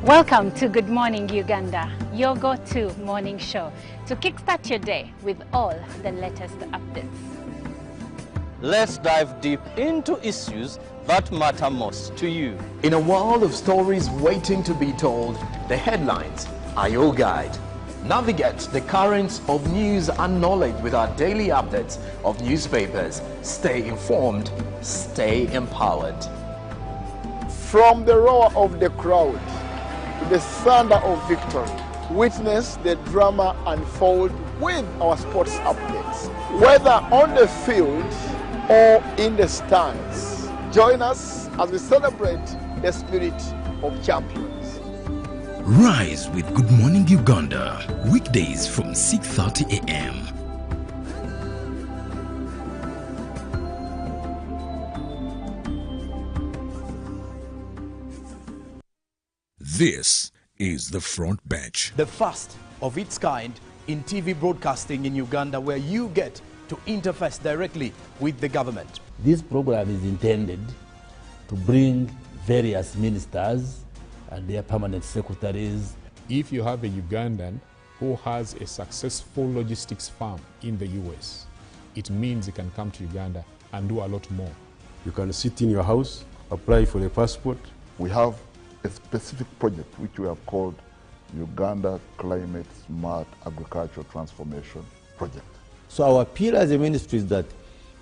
Welcome to Good Morning Uganda, your go-to morning show to kickstart your day with all the latest updates. Let's dive deep into issues that matter most to you. In a world of stories waiting to be told, the headlines are your guide. Navigate the currents of news and knowledge with our daily updates of newspapers. Stay informed, stay empowered. From the roar of the crowd to the thunder of victory, witness the drama unfold with our sports updates. Whether on the field or in the stands, join us as we celebrate the spirit of champions. Rise with Good Morning Uganda, weekdays from 6:30 a.m. This is the Front Bench. The first of its kind in TV broadcasting in Uganda, where you get to interface directly with the government. This program is intended to bring various ministers and their permanent secretaries. If you have a Ugandan who has a successful logistics firm in the US, it means he can come to Uganda and do a lot more. You can sit in your house, apply for a passport. We have a specific project which we have called Uganda Climate Smart Agricultural Transformation Project. So our appeal as a ministry is that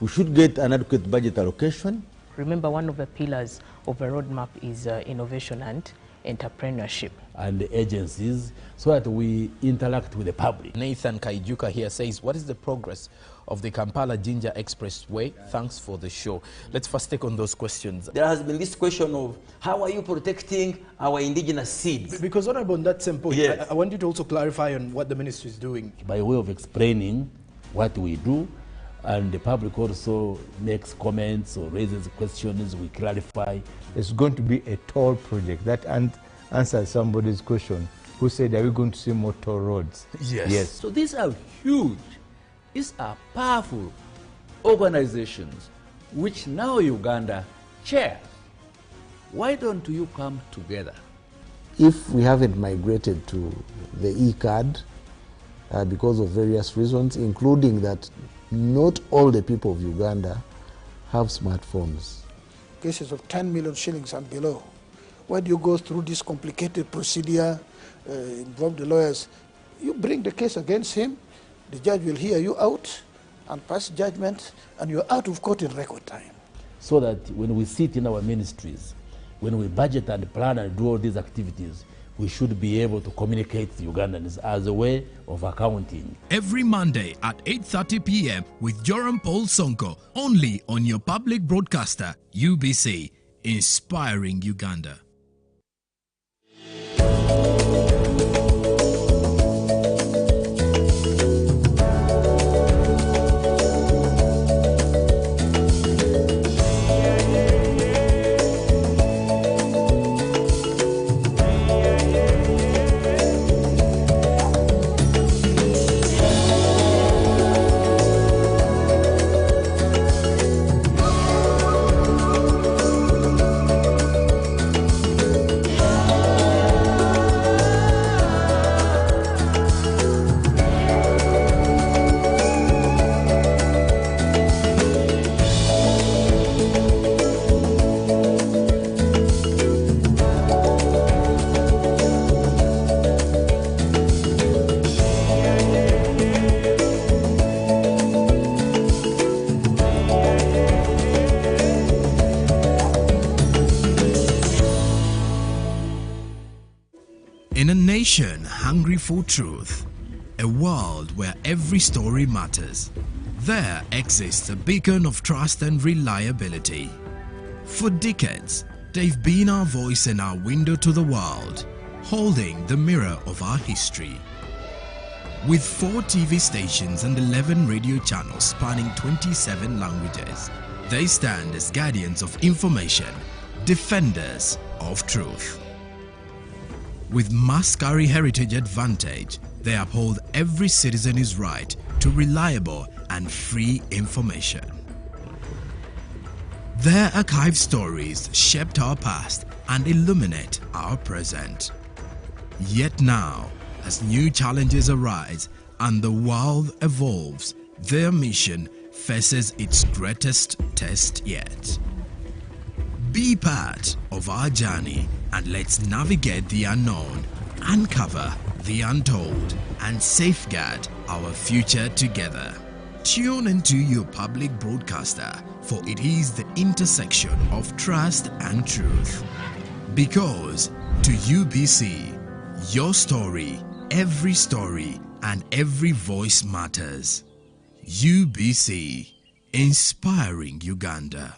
we should get an adequate budget allocation. Remember, one of the pillars of the roadmap is innovation and entrepreneurship. And the agencies, so that we interact with the public. Nathan Kaijuka here says, what is the progress of the Kampala Jinja Expressway? Thanks for the show. Let's first take on those questions. There has been this question of how are you protecting our indigenous seeds? Because Honorable, on that same point, yes. I want you to also clarify on what the ministry is doing. By way of explaining what we do, and the public also makes comments or raises questions, we clarify. It's going to be a toll project that answers somebody's question who said, are we going to see more toll roads? Yes. Yes. So these are huge, these are powerful organizations which now Uganda chairs. Why don't you come together? If we haven't migrated to the e-card because of various reasons, including that not all the people of Uganda have smartphones. Cases of 10 million shillings and below. Why do you go through this complicated procedure, involve the lawyers? You bring the case against him, the judge will hear you out and pass judgment, and you're out of court in record time. So that when we sit in our ministries, when we budget and plan and do all these activities, we should be able to communicate to Ugandans as a way of accounting. Every Monday at 8:30 p.m. with Joram Paul Sonko, only on your public broadcaster, UBC, inspiring Uganda. In a nation hungry for truth, a world where every story matters, there exists a beacon of trust and reliability. For decades, they've been our voice and our window to the world, holding the mirror of our history. With 4 TV stations and 11 radio channels spanning 27 languages, they stand as guardians of information, defenders of truth. With Maskari Heritage Advantage, they uphold every citizen's right to reliable and free information. Their archived stories shaped our past and illuminate our present. Yet now, as new challenges arise and the world evolves, their mission faces its greatest test yet. Be part of our journey and let's navigate the unknown, uncover the untold, and safeguard our future together. Tune into your public broadcaster, for it is the intersection of trust and truth. Because to UBC, your story, and every voice matters. UBC, inspiring Uganda.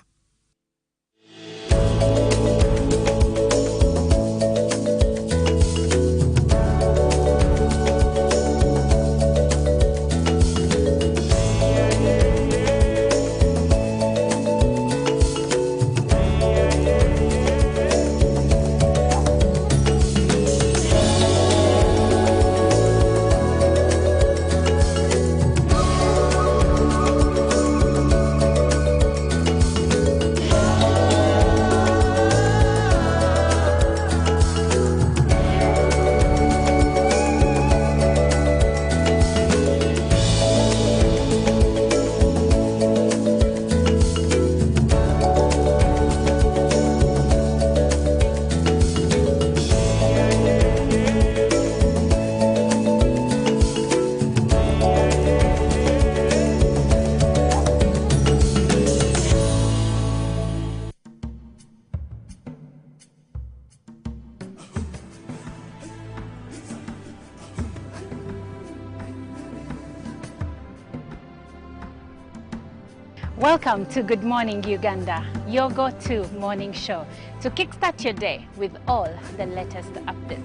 Welcome to Good Morning Uganda, your go-to morning show to kickstart your day with all the latest updates.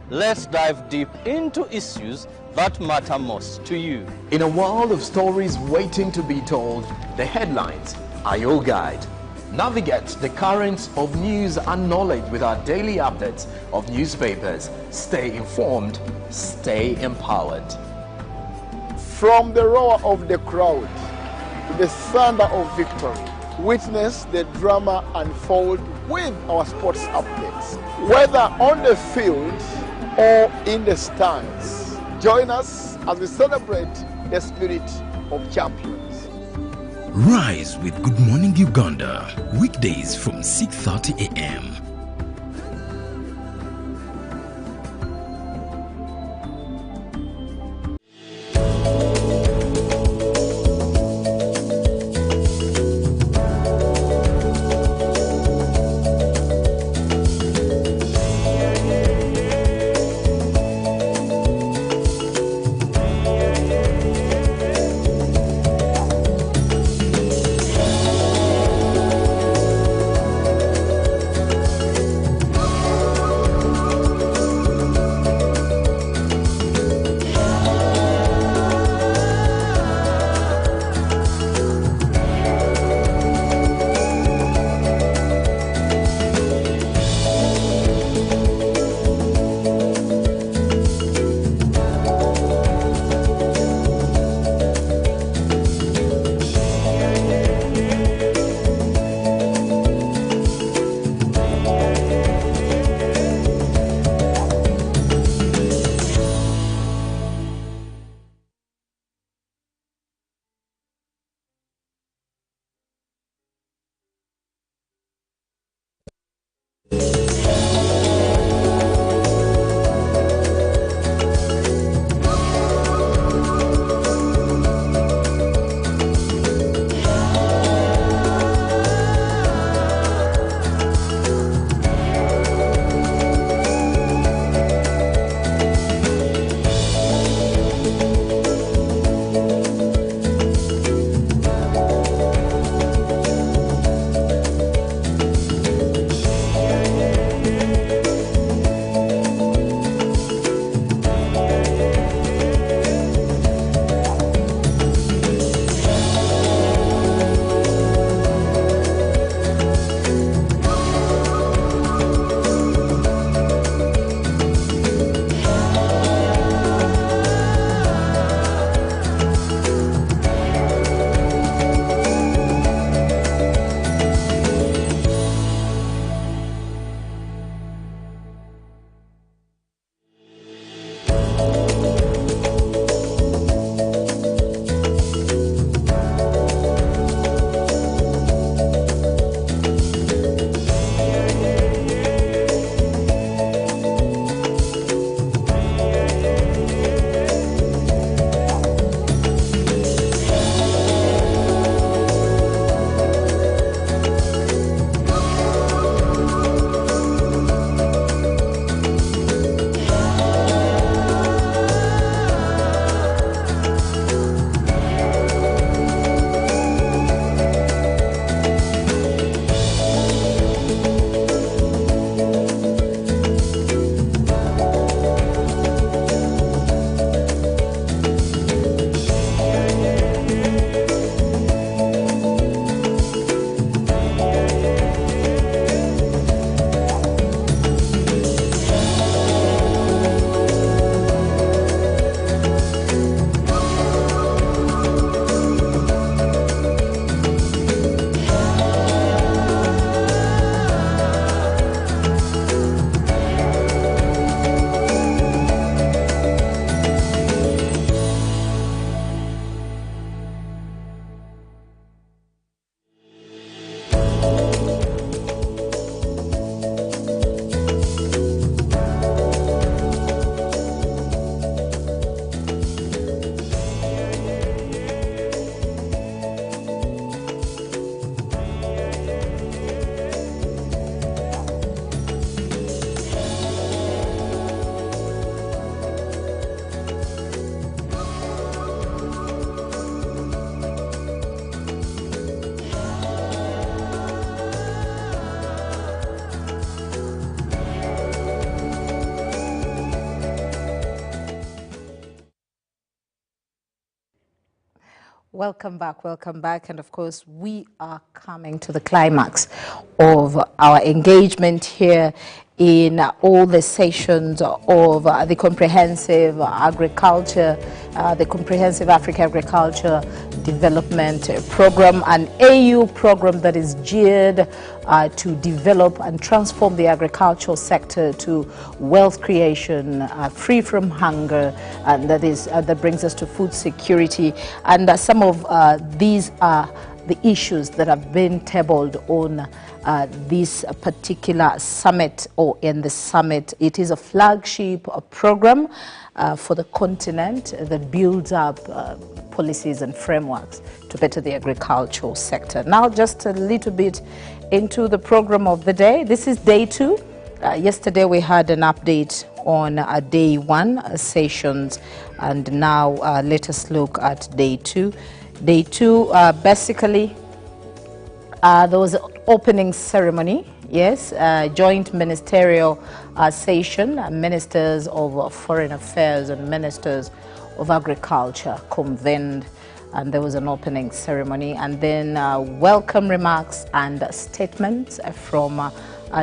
Let's dive deep into issues that matter most to you. In a world of stories waiting to be told, the headlines are your guide. Navigate the currents of news and knowledge with our daily updates of newspapers. Stay informed, stay empowered. From the roar of the crowd to the thunder of victory, witness the drama unfold with our sports updates. Whether on the field or in the stands, join us as we celebrate the spirit of champions. Rise with Good Morning Uganda, weekdays from 6:30 a.m. Welcome back, and of course we are coming to the climax of our engagement here in all the sessions of the comprehensive agriculture, the comprehensive Africa agriculture development program, an AU program that is geared to develop and transform the agricultural sector to wealth creation, free from hunger, and that brings us to food security. And some of these are the issues that have been tabled on this particular summit, or in the summit. It is a flagship program for the continent that builds up policies and frameworks to better the agricultural sector. Now, just a little bit into the program of the day. This is day 2. Yesterday we had an update on day 1 sessions, and now let us look at day 2. Day 2, basically, there was an opening ceremony, yes, joint ministerial session. Ministers of Foreign Affairs and Ministers of Agriculture convened, and there was an opening ceremony, and then welcome remarks and statements from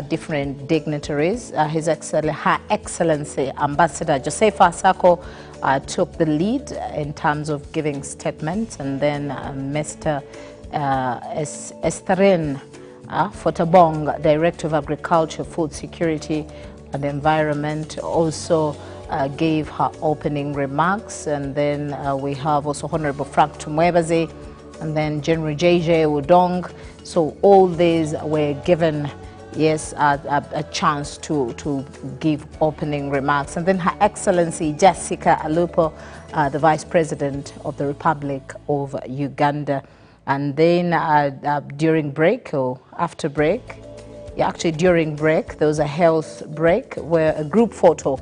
different dignitaries. Her Excellency Ambassador Josefa Sako took the lead in terms of giving statements, and then Mr. Esterin Fotabong, Director of Agriculture, Food Security and Environment, also gave her opening remarks. And then we have also Honorable Frank Tumwebaze, and then General JJ Udong. So all these were given, yes, a chance to give opening remarks. And then Her Excellency Jessica Alupo, the Vice President of the Republic of Uganda. And then during break, or after break, actually during break, there was a health break where a group photo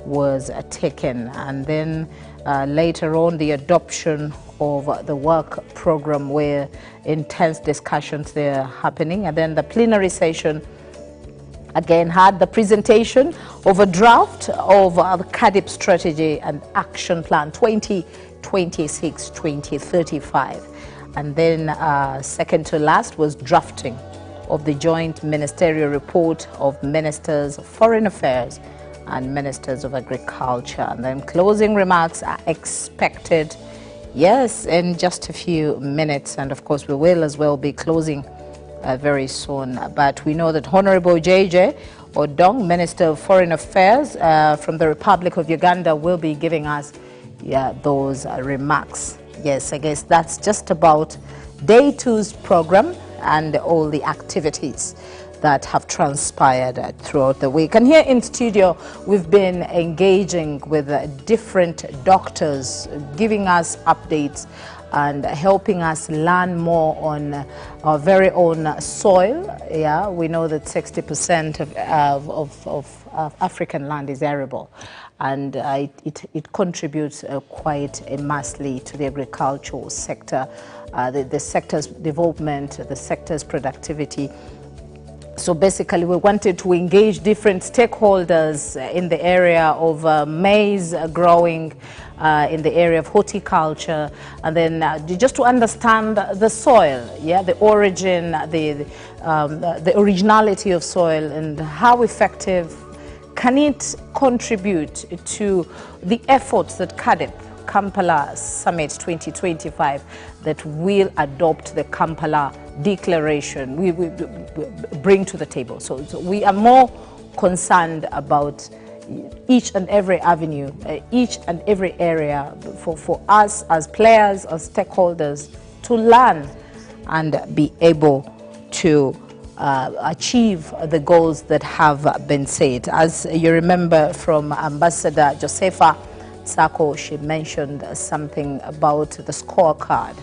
was taken. And then later on, the adoption of the work program, where intense discussions there happening. And then the plenary session again had the presentation of a draft of the Caadp Strategy and Action Plan 2026-2035. And then second to last was drafting of the joint ministerial report of Ministers of Foreign Affairs and Ministers of Agriculture. And then closing remarks are expected, yes, in just a few minutes. And of course, we will as well be closing very soon. But we know that Honorable JJ Odong, Minister of Foreign Affairs from the Republic of Uganda, will be giving us those remarks. Yes, I guess that's just about day 2's program and all the activities that have transpired throughout the week. And here in studio, we've been engaging with different doctors, giving us updates and helping us learn more on our very own soil. Yeah, we know that 60% of African land is arable, and it contributes quite immensely to the agricultural sector, the sector's development, the sector's productivity. So basically, we wanted to engage different stakeholders in the area of maize growing, in the area of horticulture, and then just to understand the soil, yeah, the origin, the originality of soil, and how effective can it contribute to the efforts that Caadp Kampala Summit 2025 that will adopt the Kampala Declaration we bring to the table. So we are more concerned about each and every avenue, each and every area for us as players, as stakeholders, to learn and be able to achieve the goals that have been set. As you remember from Ambassador Josefa Sako, she mentioned something about the scorecard,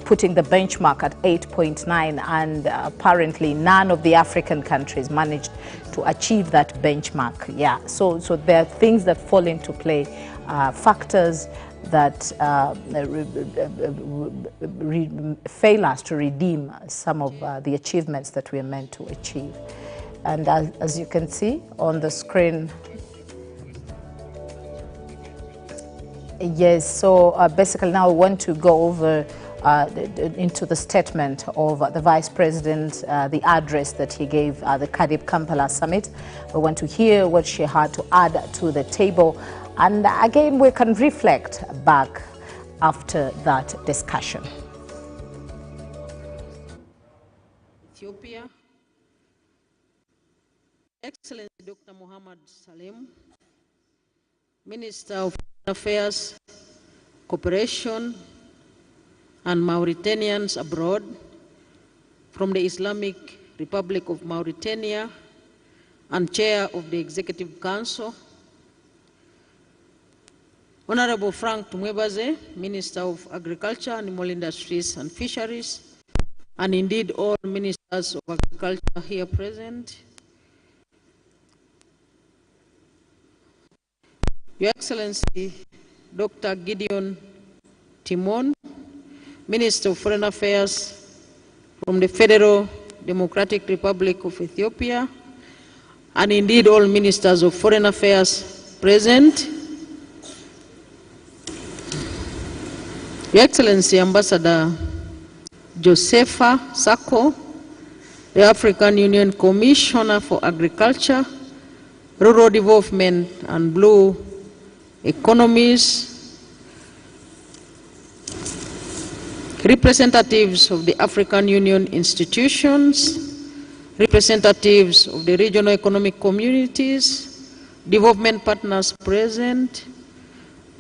putting the benchmark at 8.9, and apparently none of the African countries managed to achieve that benchmark. Yeah, so there are things that fall into play, factors that fail us to redeem some of the achievements that we are meant to achieve. And as you can see on the screen, Yes, so basically now we want to go over into the statement of the Vice President, the address that he gave at the Caadp Kampala summit. We want to hear what she had to add to the table. And again, we can reflect back after that discussion. Ethiopia, Excellency Dr. Mohamed Salim, Minister of Foreign Affairs, Cooperation, and Mauritanians abroad from the Islamic Republic of Mauritania and Chair of the Executive Council, Honorable Frank Tumwebaze, Minister of Agriculture, Animal Industries and Fisheries, and indeed all ministers of agriculture here present, Your Excellency Dr. Gideon Timon, Minister of Foreign Affairs from the Federal Democratic Republic of Ethiopia, and indeed all ministers of foreign affairs present, Your Excellency Ambassador Josepha Sako, the African Union Commissioner for Agriculture, Rural Development and Blue Economies, representatives of the African Union institutions, representatives of the regional economic communities, development partners present,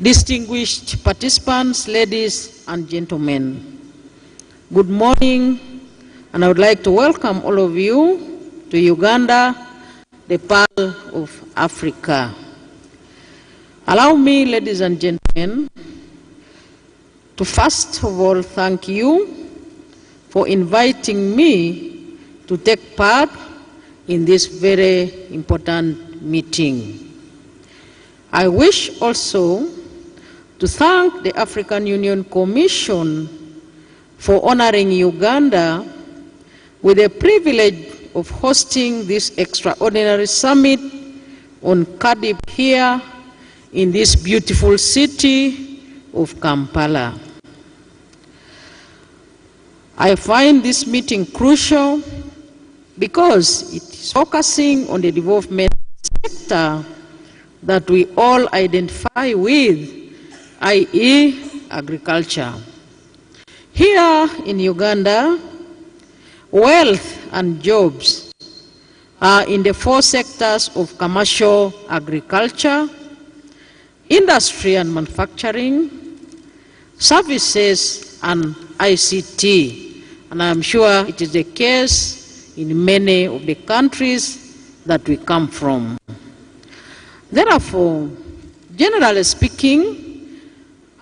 distinguished participants, ladies and gentlemen. Good morning, and I would like to welcome all of you to Uganda, the Pearl of Africa. Allow me, ladies and gentlemen, to first of all thank you for inviting me to take part in this very important meeting. I wish also to thank the African Union Commission for honoring Uganda with the privilege of hosting this extraordinary summit on Caadp here in this beautiful city of Kampala. I find this meeting crucial because it is focusing on the development sector that we all identify with, i.e. agriculture. Here in Uganda, wealth and jobs are in the four sectors of commercial agriculture, industry and manufacturing, services and ICT. And I'm sure it is the case in many of the countries that we come from. Therefore, generally speaking,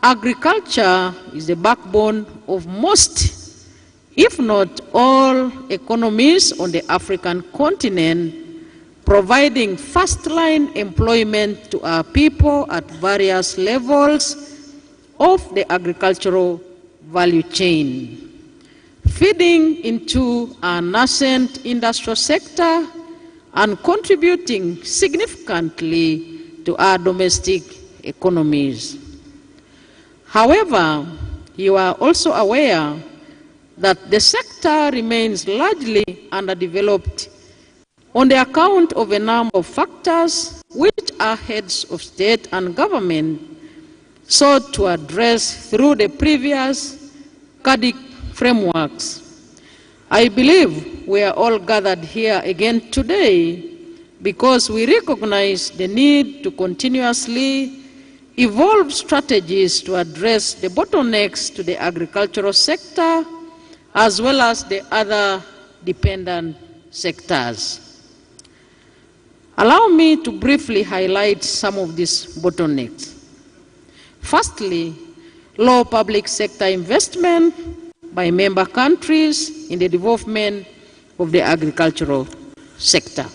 agriculture is the backbone of most, if not all, economies on the African continent, providing first-line employment to our people at various levels of the agricultural value chain, feeding into our nascent industrial sector and contributing significantly to our domestic economies. However, you are also aware that the sector remains largely underdeveloped on the account of a number of factors which our heads of state and government sought to address through the previous Caadp frameworks. I believe we are all gathered here again today because we recognize the need to continuously evolve strategies to address the bottlenecks to the agricultural sector as well as the other dependent sectors. Allow me to briefly highlight some of these bottlenecks. Firstly, low public sector investment by member countries in the development of the agricultural sector.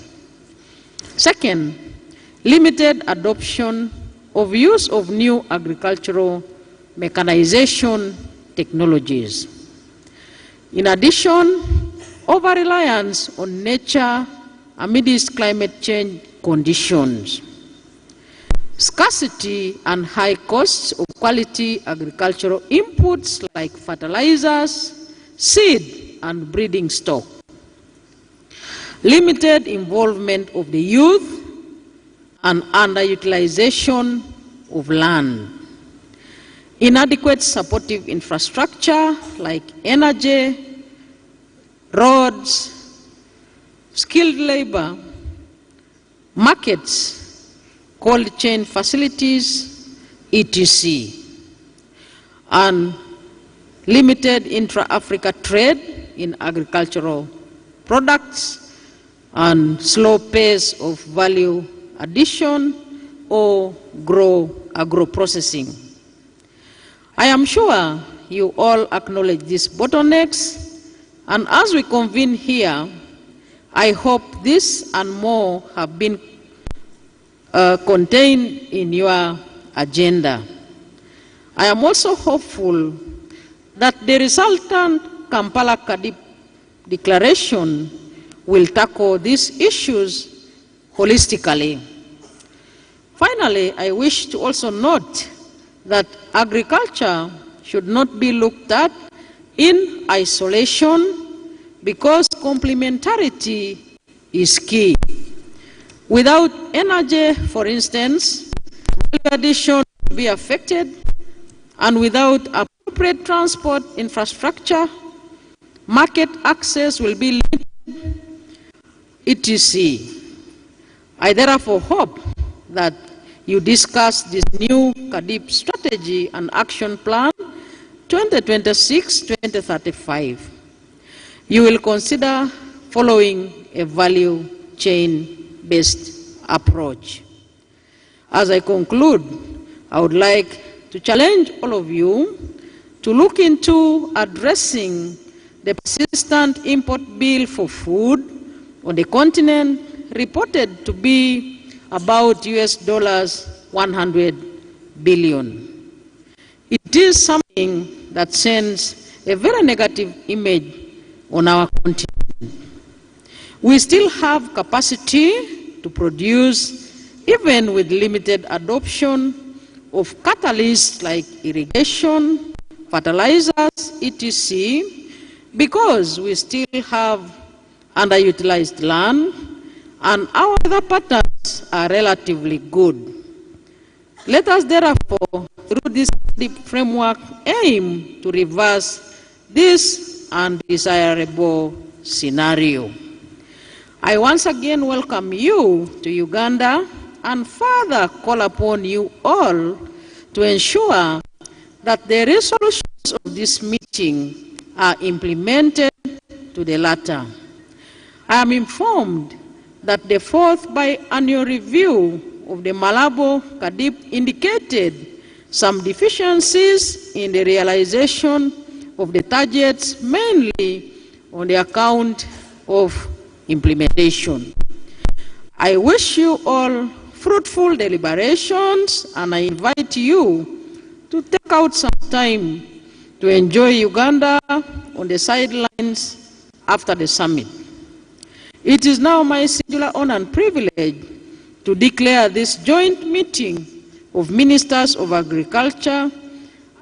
Second, limited adoption of use of new agricultural mechanization technologies. In addition, over-reliance on nature amidst climate change conditions. Scarcity and high costs of quality agricultural inputs like fertilizers, seed, and breeding stock. Limited involvement of the youth and underutilization of land. Inadequate supportive infrastructure like energy, roads, skilled labor, markets, cold chain facilities, etc. And limited intra-Africa trade in agricultural products and slow pace of value addition or agro-processing. I am sure you all acknowledge these bottlenecks, and as we convene here, I hope this and more have been contained in your agenda. I am also hopeful that the resultant Kampala Caadp Declaration will tackle these issues holistically. Finally, I wish to also note that agriculture should not be looked at in isolation because complementarity is key. Without energy, for instance, value addition will be affected, and without appropriate transport infrastructure, market access will be limited, etc. I therefore hope that you discuss this new Caadp strategy and action plan 2026-2035. You will consider following a value chain-based approach. As I conclude, I would like to challenge all of you to look into addressing the persistent import bill for food on the continent, reported to be about $100 billion. It is something that sends a very negative image on our continent. We still have capacity to produce, even with limited adoption of catalysts like irrigation, fertilizers, etc., because we still have underutilized land and our weather patterns are relatively good. Let us therefore, through this deep framework, aim to reverse this undesirable scenario. I once again welcome you to Uganda and further call upon you all to ensure that the resolutions of this meeting are implemented to the latter. I am informed that the fourth biannual review of the Malabo Caadp indicated some deficiencies in the realization of the targets, mainly on the account of implementation. I wish you all fruitful deliberations, and I invite you to take out some time to enjoy Uganda on the sidelines after the summit. It is now my singular honor and privilege to declare this joint meeting of Ministers of Agriculture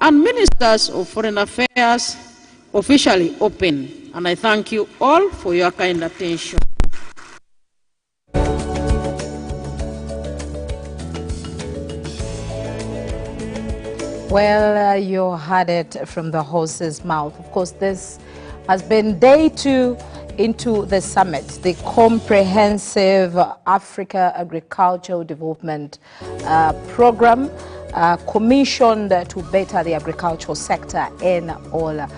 and Ministers of Foreign Affairs officially open, and I thank you all for your kind attention. Well, you heard it from the horse's mouth. Of course, this has been day 2 into the summit, the Comprehensive Africa Agricultural Development Program, commissioned to better the agricultural sector in all the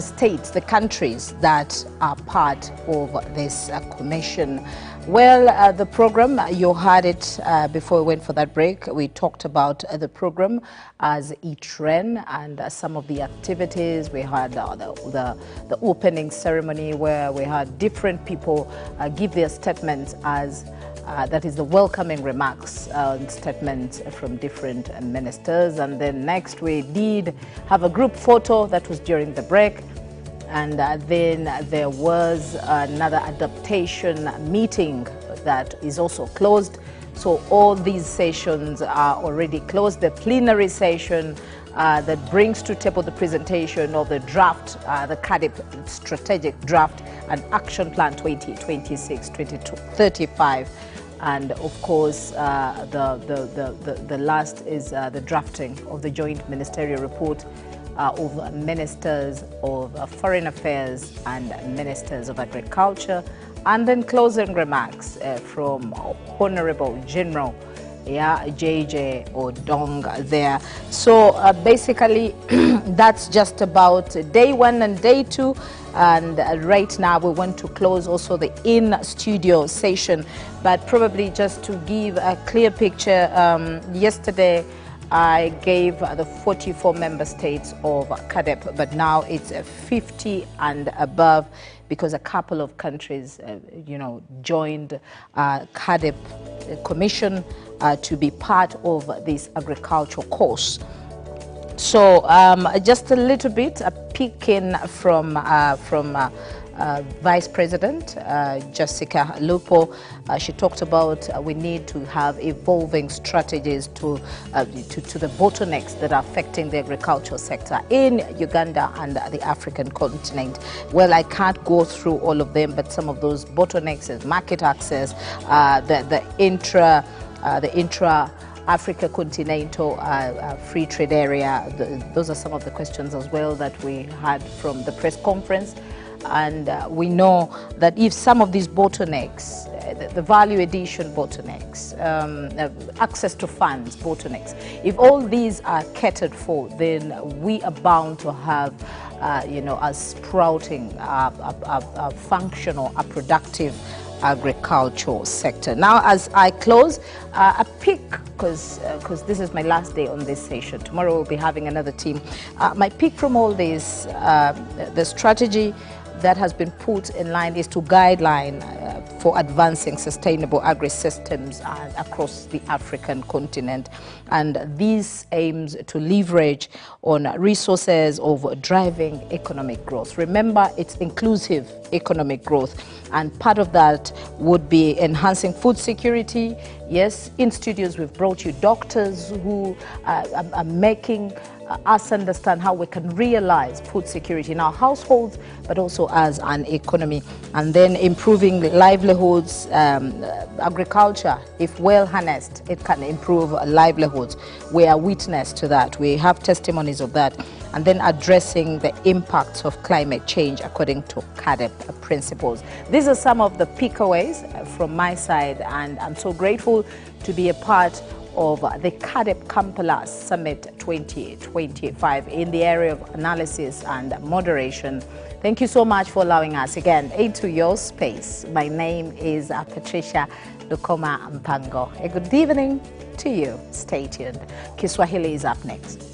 states, the countries that are part of this commission. Well, the program, you heard it before we went for that break. We talked about the program as it ran and some of the activities. We had the opening ceremony where we had different people give their statements as that is the welcoming remarks and statements from different ministers. And then next we did have a group photo that was during the break. And then there was another adaptation meeting that is also closed So all these sessions are already closed. The plenary session that brings to table the presentation of the draft, the Caadp strategic draft and action plan 2026-2035. And of course, the last is the drafting of the joint ministerial report of Ministers of Foreign Affairs and Ministers of Agriculture, and then closing remarks from Honorable General JJ Odong there. So basically, that's just about day one and day two. And right now we want to close also the in-studio session, but probably just to give a clear picture, yesterday I gave the 44 member states of Caadp, but now it's 50 and above, because a couple of countries, joined Caadp Commission to be part of this agricultural course. So just a little bit, a peek in from Vice President Jessica Lupo. She talked about we need to have evolving strategies to the bottlenecks that are affecting the agricultural sector in Uganda and the African continent. Well, I can't go through all of them, but some of those bottlenecks is market access, the intra-Africa continental free trade area. Those are some of the questions as well that we had from the press conference. And we know that if some of these bottlenecks, the value addition bottlenecks, access to funds bottlenecks, if all these are catered for, then we are bound to have, a sprouting, a functional, a productive agricultural sector. Now, as I close, a pick, because this is my last day on this session. Tomorrow we'll be having another team. My pick from all this, the strategy that has been put in line is to guideline for advancing sustainable agri-systems across the African continent. And this aims to leverage on resources of driving economic growth. Remember, it's inclusive economic growth. And part of that would be enhancing food security. Yes, in studios we've brought you doctors who are making us understand how we can realize food security in our households, but also as an economy. And then improving livelihoods. Agriculture, if well harnessed, it can improve livelihoods. We are witness to that. We have testimonies of that. And then addressing the impacts of climate change according to Caadp principles. These are some of the takeaways from my side, and I'm so grateful to be a part of the Caadp Kampala Summit 2025 in the area of analysis and moderation. Thank you so much for allowing us again into your space. My name is Patricia Lukoma Mpango. A good evening to you. Stay tuned. Kiswahili is up next.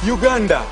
Uganda